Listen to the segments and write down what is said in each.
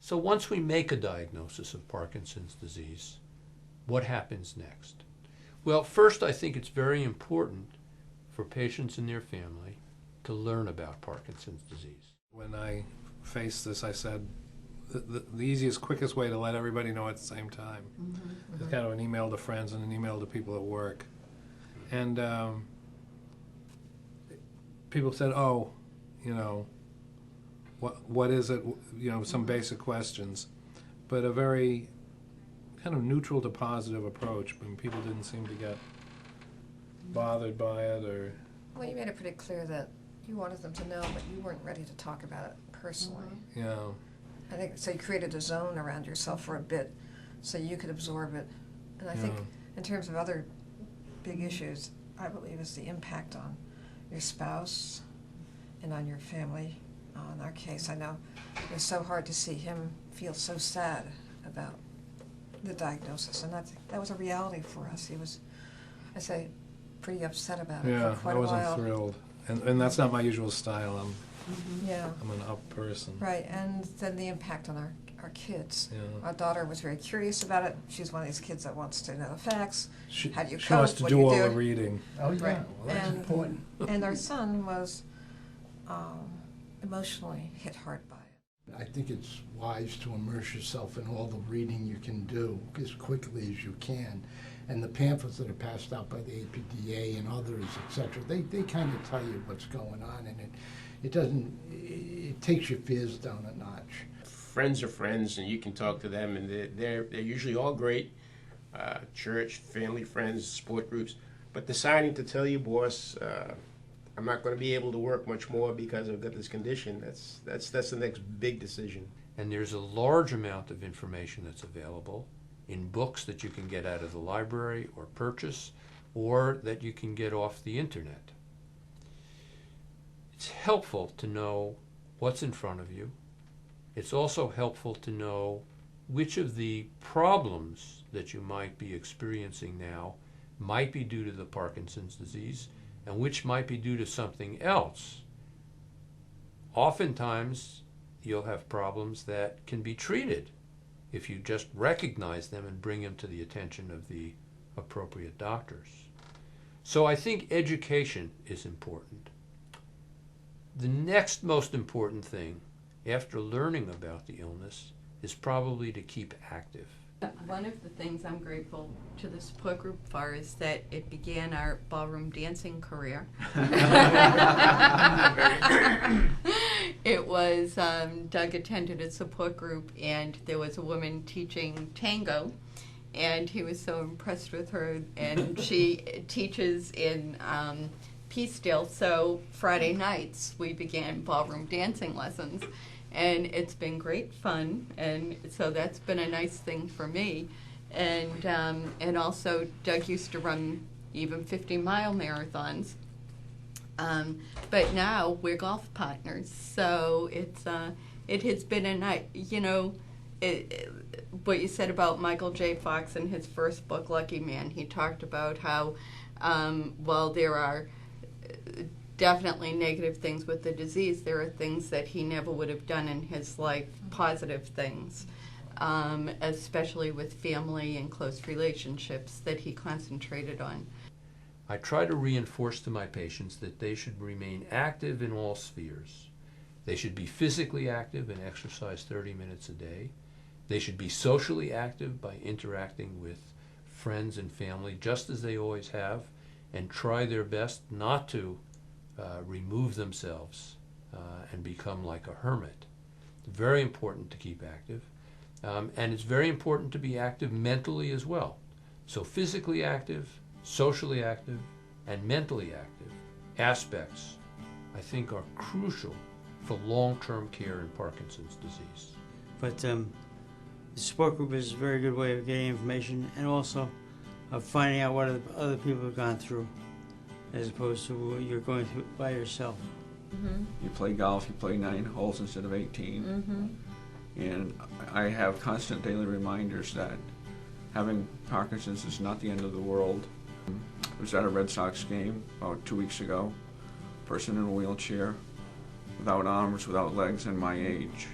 So once we make a diagnosis of Parkinson's disease, what happens next? Well, first, I think it's very important for patients and their family to learn about Parkinson's disease. When I faced this, I said the easiest, quickest way to let everybody know at the same time. It's kind of an email to friends and an email to people at work. And people said, oh, you know, what is it? You know, some basic questions. But a very kind of neutral to positive approach when people didn't seem to get bothered by it or... Well, you made it pretty clear that you wanted them to know, but you weren't ready to talk about it personally. Yeah. I think, so you created a zone around yourself for a bit so you could absorb it. And I think in terms of other big issues, I believe is the impact on your spouse and on your family. In our case, I know it was so hard to see him feel so sad about the diagnosis, and that was a reality for us. He was, I say, pretty upset about it for quite a while. I wasn't thrilled. And that's not my usual style. I'm an up person. Right, and then the impact on our kids. Yeah. Our daughter was very curious about it. She's one of these kids that wants to know the facts. How do you cope? She wants to do all the reading. Oh, yeah. Right. Well, that's important. And our son was emotionally hit hard by it. I think it's wise to immerse yourself in all the reading you can do as quickly as you can. And the pamphlets that are passed out by the APDA and others, etc., they kind of tell you what's going on, and it takes your fears down a notch. Friends are friends, and you can talk to them, and they're usually all great, church, family, friends, sport groups. But deciding to tell you, boss, I'm not going to be able to work much more because I've got this condition, that's the next big decision. And there's a large amount of information that's available in books that you can get out of the library or purchase, or that you can get off the internet. It's helpful to know what's in front of you. It's also helpful to know which of the problems that you might be experiencing now might be due to the Parkinson's disease and which might be due to something else. Oftentimes, you'll have problems that can be treated if you just recognize them and bring them to the attention of the appropriate doctors. So I think education is important. The next most important thing after learning about the illness is probably to keep active. One of the things I'm grateful to the support group for is that it began our ballroom dancing career. It was, Doug attended a support group, and there was a woman teaching tango, and he was so impressed with her, and she teaches in Peacedale, so Friday nights we began ballroom dancing lessons. And it's been great fun, and so that's been a nice thing for me. And also Doug used to run even 50-mile marathons. But now we're golf partners, so it has been a night. You know, what you said about Michael J. Fox in his first book, Lucky Man. He talked about how while there are definitely negative things with the disease, there are things that he never would have done in his life, positive things, especially with family and close relationships that he concentrated on. I try to reinforce to my patients that they should remain active in all spheres. They should be physically active and exercise 30 minutes a day. They should be socially active by interacting with friends and family just as they always have, and try their best not to remove themselves and become like a hermit. It's very important to keep active, and it's very important to be active mentally as well. So physically active, socially active, and mentally active aspects, I think, are crucial for long-term care in Parkinson's disease. But the support group is a very good way of getting information, and also of finding out what other people have gone through, as opposed to what you're going through by yourself. Mm-hmm. You play golf, you play 9 holes instead of 18. Mm-hmm. And I have constant daily reminders that having Parkinson's is not the end of the world. I was at a Red Sox game about 2 weeks ago. Person in a wheelchair, without arms, without legs, and my age.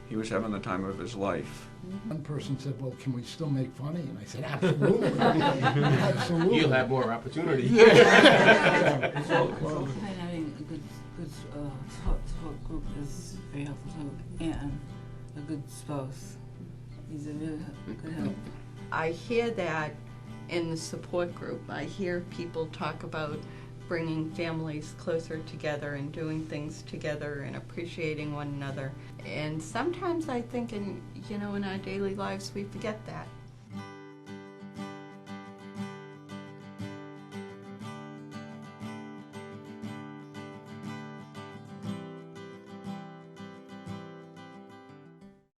he was having the time of his life. One person said, well, can we still make fun of you? And I said, absolutely. Absolutely. You'll have more opportunity. It's also having a good support group is very helpful too, and a good spouse is a really good help. I hear that in the support group. I hear people talk about bringing families closer together and doing things together and appreciating one another. And sometimes I think in our daily lives we forget that.